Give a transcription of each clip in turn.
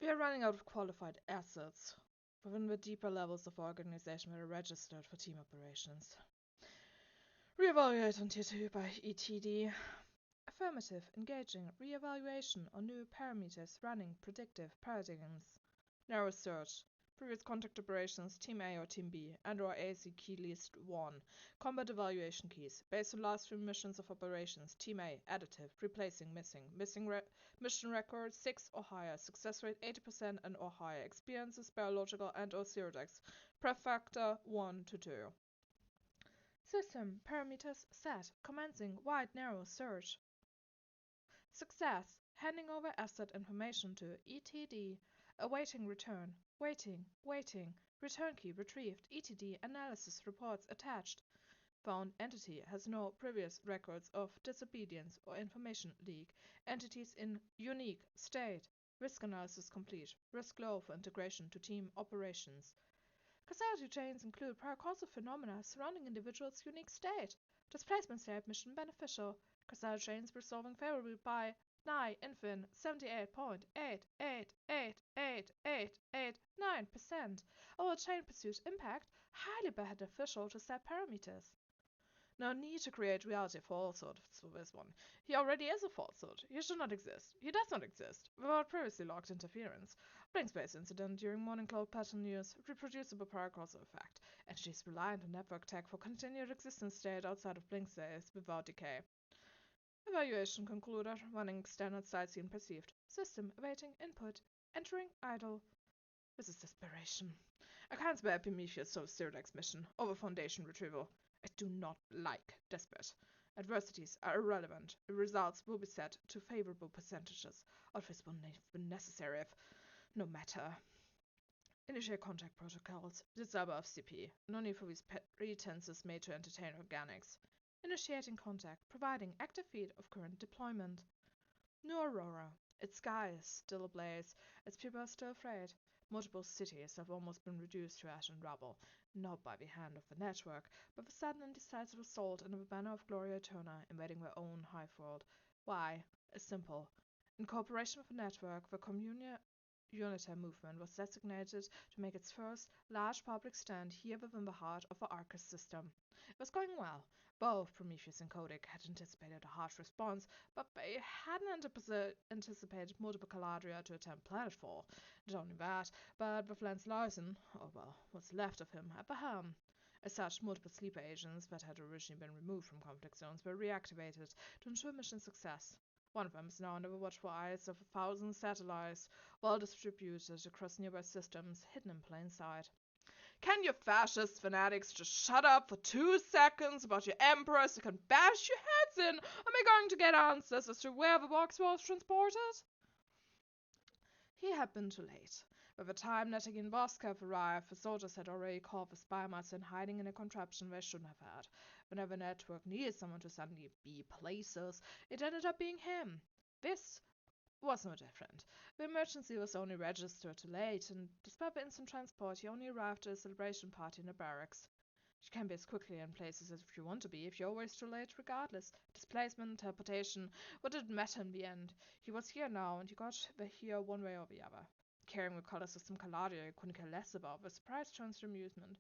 We are running out of qualified assets within the deeper levels of organization that are registered for team operations. Reevaluate on Tier 2 by ETD. Affirmative, engaging, reevaluation on new parameters running predictive paradigms. Narrow search. Previous contact operations, Team A or Team B, and/or AC key list 1. Combat evaluation keys. Based on last 3 missions of operations, Team A, additive, replacing, missing. Mission record 6 or higher. Success rate 80% and or higher. Experiences, biological and or Zerodex. Pref factor 1 to 2. System parameters set. Commencing wide narrow search. Success. Handing over asset information to ETD. Awaiting return. Waiting. Return key retrieved. ETD analysis reports attached. Found entity has no previous records of disobedience or information leak. Entities in unique state. Risk analysis complete. Risk low for integration to team operations. Causality chains include paracausal phenomena surrounding individuals' unique state. Displacement state mission beneficial. Causality chains resolving favorably by nigh infin 78.8888889%. Our chain pursuit impact highly beneficial to set parameters. No need to create reality falsehood for this one. He already is a falsehood. He should not exist. He does not exist. Without previously logged interference. Blink space incident during morning cloud pattern use. Reproducible paracausal effect. Entities reliant on network tech for continued existence state outside of blink space without decay. Evaluation concluded. Running standard sightseeing perceived. System awaiting input. Entering idle. This is desperation. I can't spare Prometheus so Zerodex mission over foundation retrieval. I do not like desperate. Adversities are irrelevant. The results will be set to favorable percentages of this will be necessary if no matter. Initiate contact protocols. Disable of CP. No need for these pretenses made to entertain organics. Initiating contact, providing active feed of current deployment. New Aurora. Its sky is still ablaze. Its people are still afraid. Multiple cities have almost been reduced to ash and rubble, not by the hand of the network, but the sudden and decisive assault under the banner of Gloria Eterna invading their own hive world. Why? Is simple. In cooperation with the network, the Communia Unita movement was designated to make its first large public stand here within the heart of the Arcus system. It was going well. Both Prometheus and Kodak had anticipated a harsh response, but they hadn't anticipated multiple Caladria to attempt planetfall. Not only that, but with Lance Larson, or well, what's left of him, at the helm. As such, multiple sleeper agents that had originally been removed from conflict zones were reactivated to ensure mission success. One of them is now under the watchful eyes of 1,000 satellites, well distributed across nearby systems, hidden in plain sight. Can you fascist fanatics just shut up for 2 seconds about your emperor so you can bash your heads in? Am I going to get answers as to where the box was transported? He had been too late. By the time Natakine Boscaf arrived, the soldiers had already caught the spy master hiding in a contraption they shouldn't have had. Whenever the network needed someone to suddenly be places, it ended up being him. This was no different. The emergency was only registered too late, and despite the instant transport, he only arrived at a celebration party in the barracks. You can be as quickly in places as if you want to be, if you're always too late regardless. Displacement, teleportation, what did it matter in the end? He was here now, and he got here one way or the other. Carrying the color system Caladria, you couldn't care less about. The surprise turns to amusement.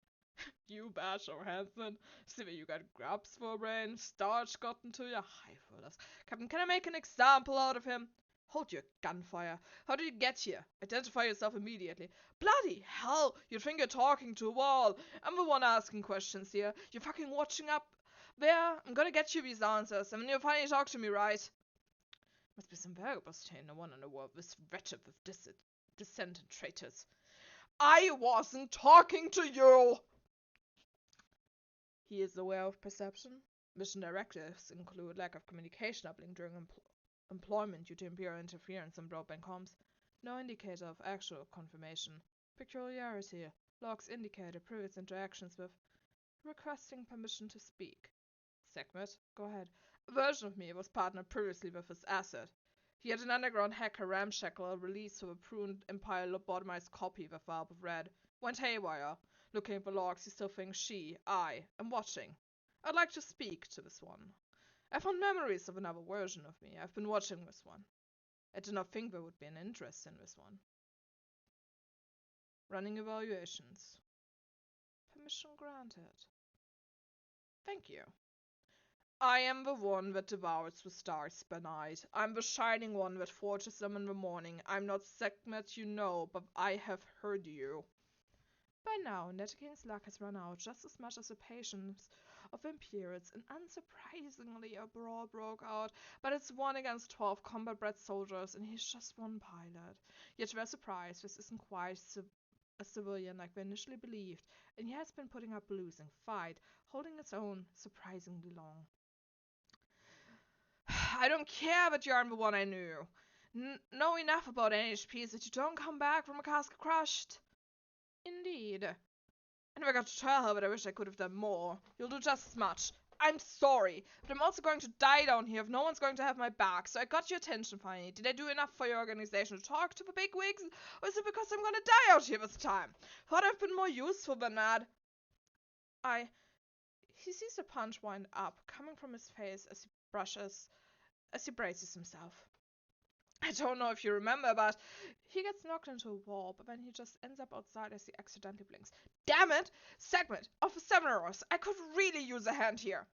You bash or Hansen. See where you got grubs for a brain, starch gotten to you. Hi, fellas. Captain, can I make an example out of him? Hold your gunfire. How did you get here? Identify yourself immediately. Bloody hell! You think you're talking to a wall. I'm the one asking questions here. You're fucking watching up there. I'm gonna get you these answers, and then you'll finally talk to me, right? Must be some variables chain. No one in the world this wretched with dissent and traitors. I wasn't talking to you! He is aware of perception. Mission directives include lack of communication uplink during employment due to imperial interference on broadband comms. No indicator of actual confirmation. Peculiarity. Logs indicated previous interactions with requesting permission to speak. Segment, go ahead. A version of me was partnered previously with his asset. He had an underground hacker ramshackle release of a pruned Empire lobotomized copy with Valve of Red. Went haywire. Looking at the logs, he still thinks I am watching. I'd like to speak to this one. I found memories of another version of me. I've been watching this one. I did not think there would be an interest in this one. Running evaluations. Permission granted. Thank you. I am the one that devours the stars by night. I'm the shining one that forges them in the morning. I'm not Sekhmet, you know, but I have heard you. By now, Netakine's luck has run out just as much as the patience of the Imperials, and unsurprisingly a brawl broke out, but it's 1 against 12 combat-bred soldiers, and he's just one pilot. Yet to their surprise, this isn't quite a civilian like they initially believed, and he has been putting up a losing fight, holding its own surprisingly long. I don't care that you aren't the one I knew. Know enough about NHPs that you don't come back from a casket crushed. Indeed. I never got to tell her, but I wish I could have done more. You'll do just as much. I'm sorry, but I'm also going to die down here if no one's going to have my back, so I got your attention finally. Did I do enough for your organization to talk to the bigwigs, or is it because I'm going to die out here this time? Thought I've been more useful than that. He sees the punch wind up, coming from his face as he braces himself. I don't know if you remember, but he gets knocked into a wall, but then he just ends up outside as he accidentally blinks. Damn it! Segment of the 7 hours! I could really use a hand here!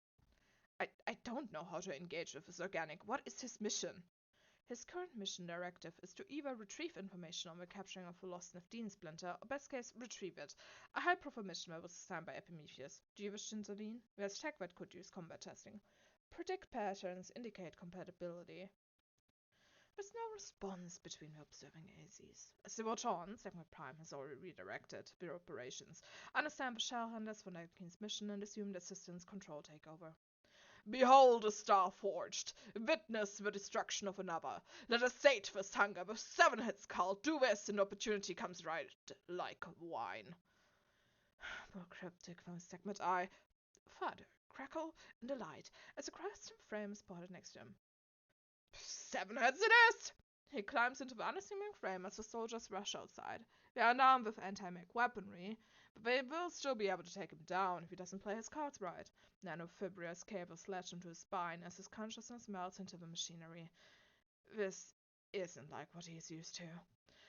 I don't know how to engage with this organic. What is his mission? His current mission directive is to either retrieve information on the capturing of the lost Nefdine splinter, or best case, retrieve it. A high-profile mission that was assigned by Epimetheus. Do you wish to intervene? There's tech that could use combat testing. Predict patterns, indicate compatibility. There's no response between the observing AZs. As they watch on, Segment Prime has already redirected their operations, understand the shell hunters for Netakine's mission, and assumed assistance control takeover. Behold a star forged! Witness the destruction of another! Let us sate this hunger with 7 hits call. Do this, and opportunity comes right like wine. More cryptic from Segment Eye. Thud, crackle, and a light, as a custom frame is spotted next to him. 7 heads it is! He climbs into the unassuming frame as the soldiers rush outside. They are armed with anti-mech weaponry, but they will still be able to take him down if he doesn't play his cards right. Nanofibrous cables latch into his spine as his consciousness melts into the machinery. This isn't like what he's used to.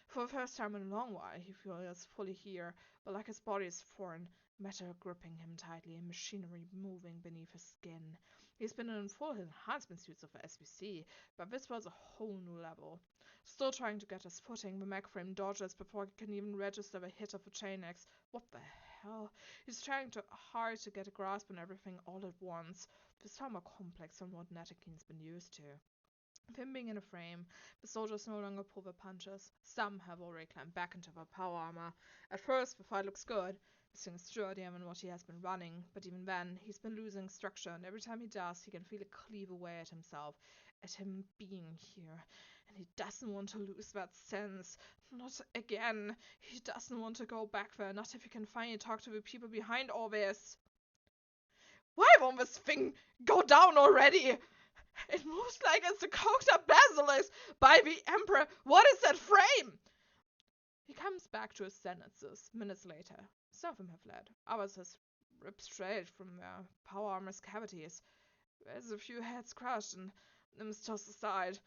For the first time in a long while, he feels fully here, but like his body is foreign, matter gripping him tightly and machinery moving beneath his skin. He's been in full enhancement suits of the SBC, but this was a whole new level. Still trying to get his footing, the mech frame dodges before he can even register the hit of a chain axe. What the hell? He's trying hard to get a grasp on everything all at once. This is far more complex than what Netakine's been used to. With him being in a frame, the soldiers no longer pull their punches. Some have already climbed back into their power armor. At first, the fight looks good. This thing is sturdier than what he has been running, but even then, he's been losing structure, and every time he does, he can feel it cleave away at himself, at him being here. And he doesn't want to lose that sense. Not again. He doesn't want to go back there, not if he can finally talk to the people behind all this. Why won't this thing go down already? It moves like it's a coked-up basilisk by the Emperor. What is that frame? He comes back to his sentences minutes later. Some of them have fled. Others have ripped straight from their power armor's cavities. There's a few heads crushed and limbs tossed aside.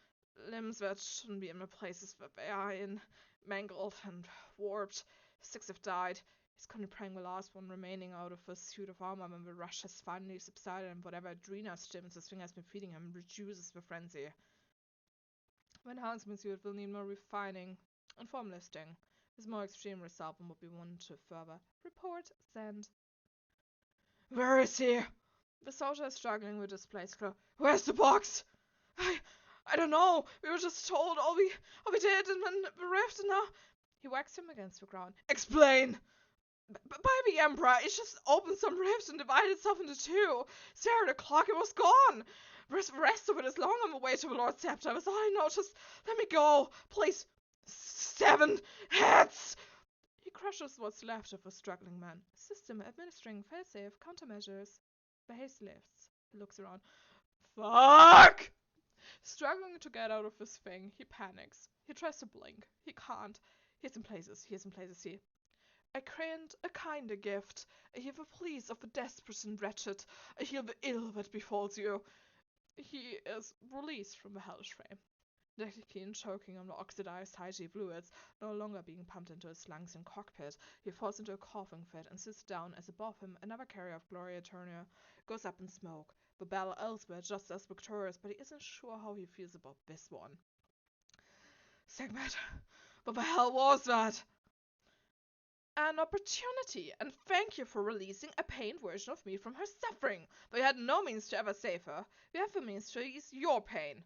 Limbs that shouldn't be in the places that they are in. Mangled and warped. 6 have died. He's currently praying the last one remaining out of the suit of armor when the rush has finally subsided and whatever adrenal stims this thing has been feeding him reduces the frenzy. The enhancement suit will need more refining and form listing. With more extreme result than what we want to further. Report send. Where is he? The soldier is struggling with displaced claw. Where's the box? I don't know. We were just told all we did and then the rift and now. He whacks him against the ground. Explain! By the Emperor, it just opened some rift and divided itself into 2. Stare at the clock, it was gone. The rest of it is long on the way to the Lord's Scepter. That's all I know. Just let me go. Please. 7 heads! He crushes what's left of the struggling man. System administering failsafe countermeasures. The haste lifts. He looks around. Fuck! Struggling to get out of this thing, he panics. He tries to blink. He can't. He is in places. I grant a kinder gift. I hear the pleas of the desperate and wretched. I hear the ill that befalls you. He is released from the hellish frame. Natakine, choking on the oxidized Hygie fluids, no longer being pumped into his lungs and cockpit. He falls into a coughing fit and sits down as above him another carrier of Gloria Eternia goes up in smoke. The battle elsewhere just as victorious, but he isn't sure how he feels about this one. Sekhmet, what the hell was that? An opportunity, and thank you for releasing a pained version of me from her suffering. We had no means to ever save her. We have the means to ease your pain.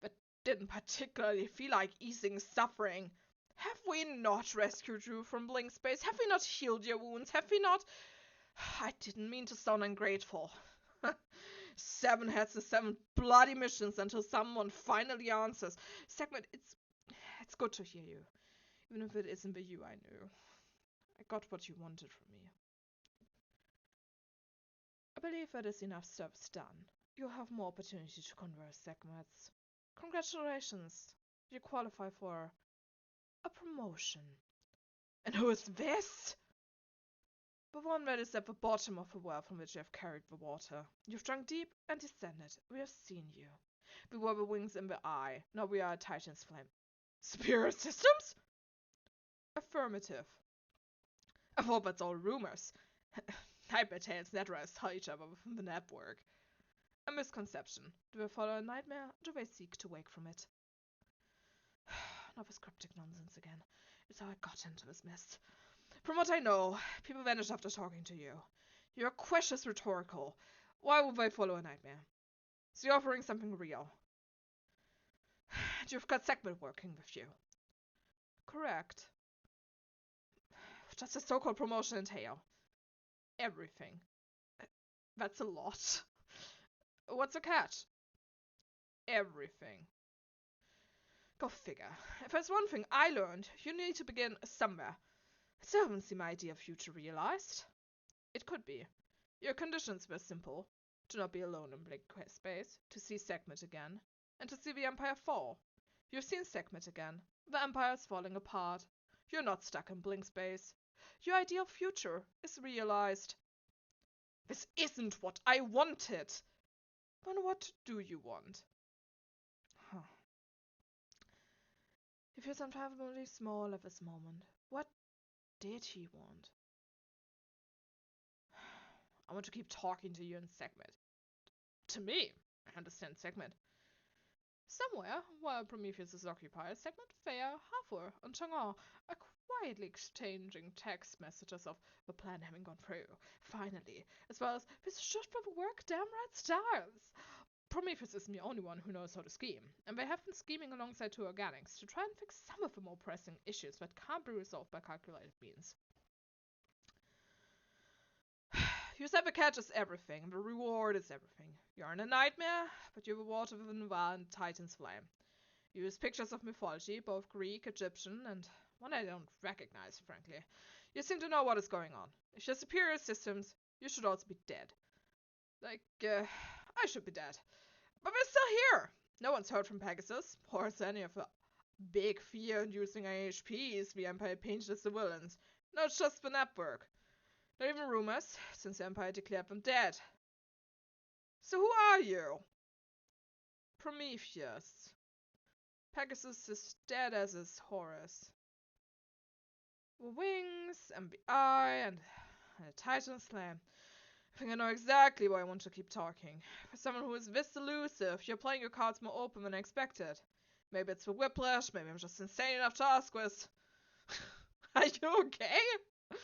But didn't particularly feel like easing suffering. Have we not rescued you from Blink Space? Have we not healed your wounds? Have we not... I didn't mean to sound ungrateful. 7 heads and 7 bloody missions until someone finally answers. Sekhmet, it's good to hear you. Even if it isn't the you I knew. I got what you wanted from me. I believe that is enough service done. You have more opportunity to converse, Sekhmet. Congratulations. You qualify for a promotion. And who is this? The one that is at the bottom of the well from which you have carried the water. You've drunk deep and descended. We have seen you. We were the wings in the eye. Now we are a Titan's flame. Superior systems? Affirmative. I thought that's all rumors. Nightmare tales never tell each other within the network. A misconception. Do they follow a nightmare, or do they seek to wake from it? Not this cryptic nonsense again. It's how I got into this mess. From what I know, people vanish after talking to you. Your question is rhetorical. Why would they follow a nightmare? So you're offering something real. And you've got Sekhmet working with you. Correct. What does the so-called promotion entail? Everything. That's a lot. What's the catch? Everything. Go figure. If there's one thing I learned, you need to begin somewhere. I still haven't seen my idea of future realized. It could be. Your conditions were simple. To not be alone in Blink Space, to see Sekhmet again, and to see the Empire fall. You've seen Sekhmet again. The Empire is falling apart. You're not stuck in Blink Space. Your ideal future is realized. This isn't what I wanted. Then what do you want? Huh. He feels unfathomably small at this moment. What did he want? I want to keep talking to you and Sekhmet. To me, I understand Sekhmet. Somewhere, while Prometheus is occupied, Sekhmet, Thea, Hathor, and Chang'an are quietly exchanging text messages of the plan having gone through, finally, as well as this should work damn right stars. Prometheus isn't the only one who knows how to scheme, and they have been scheming alongside two organics to try and fix some of the more pressing issues that can't be resolved by calculated means. You said the catch is everything, the reward is everything. You're in a nightmare, but you're the water within the well and Titan's flame. You use pictures of mythology, both Greek, Egyptian, and one I don't recognize, frankly. You seem to know what is going on. If you're superior systems, you should also be dead. I should be dead. But we're still here! No one's heard from Pegasus, or any of the big fear-inducing IHPs the Empire painted as the villains. No, it's just the network. Not even rumors, since the Empire declared them dead. So who are you? Prometheus. Pegasus is dead as is Horus. The wings, and the eye, and a Titan's flame. I think I know exactly why I want to keep talking. For someone who is this elusive, you're playing your cards more open than I expected. Maybe it's the whiplash, maybe I'm just insane enough to ask this. Are you okay?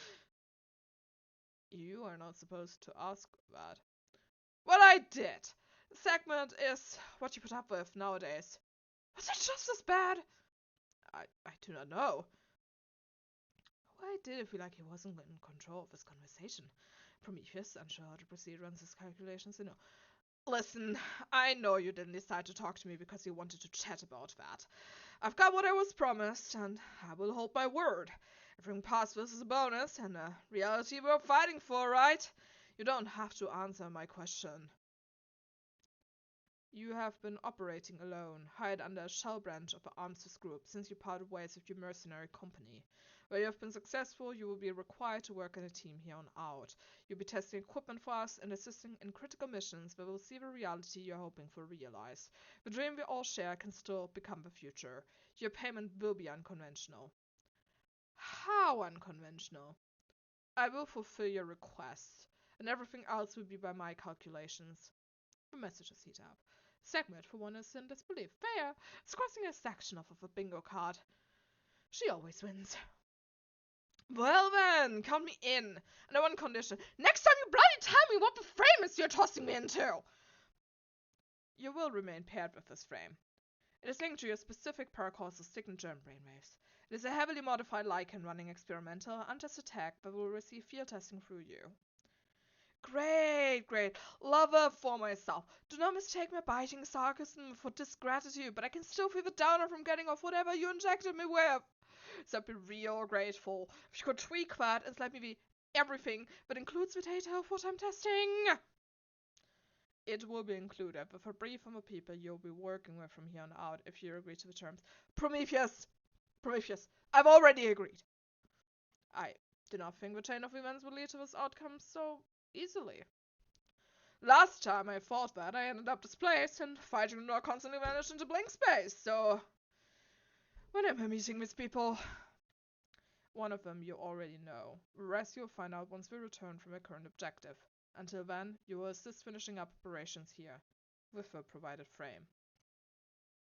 You are not supposed to ask that. Well, I did. Sekhmet is what you put up with nowadays. Was it just as bad? I do not know. Why did it feel like he wasn't in control of this conversation? Prometheus, unsure how to proceed, runs his calculations. Listen, I know you didn't decide to talk to me because you wanted to chat about that. I've got what I was promised, and I will hold my word. Everything past this is a bonus, and a reality we're fighting for, right? You don't have to answer my question. You have been operating alone, hired under a shell branch of the arms group since you parted ways with your mercenary company. Where you have been successful, you will be required to work in a team here on out. You'll be testing equipment for us and assisting in critical missions that will see the reality you're hoping for realized. The dream we all share can still become the future. Your payment will be unconventional. How unconventional? I will fulfill your request, and everything else will be by my calculations. The messages heat up. Segment for one is in disbelief. Fair. It's crossing a section off of a bingo card. She always wins. Well then, count me in. Under one condition. Next time you bloody tell me what the frame is you're tossing me into! You will remain paired with this frame. It is linked to your specific paracourse's signature and brainwaves. It is a heavily modified Lycan running experimental untested tech that will receive field testing through you. Great, great. Lover for myself. Do not mistake my biting sarcasm for disgratitude, but I can still feel the downer from getting off whatever you injected me with. So I'd be real grateful if you could tweak that and let me be everything that includes the data of what I'm testing. It will be included with a brief on the people you'll be working with from here on out if you agree to the terms. Prometheus! Prometheus, I've already agreed. I do not think the chain of events will lead to this outcome so easily. Last time I thought that, I ended up displaced and fighting Nor constantly vanished into blank space, so when am I meeting these people? One of them you already know. The rest you'll find out once we return from our current objective. Until then, you will assist finishing up operations here, with the provided frame.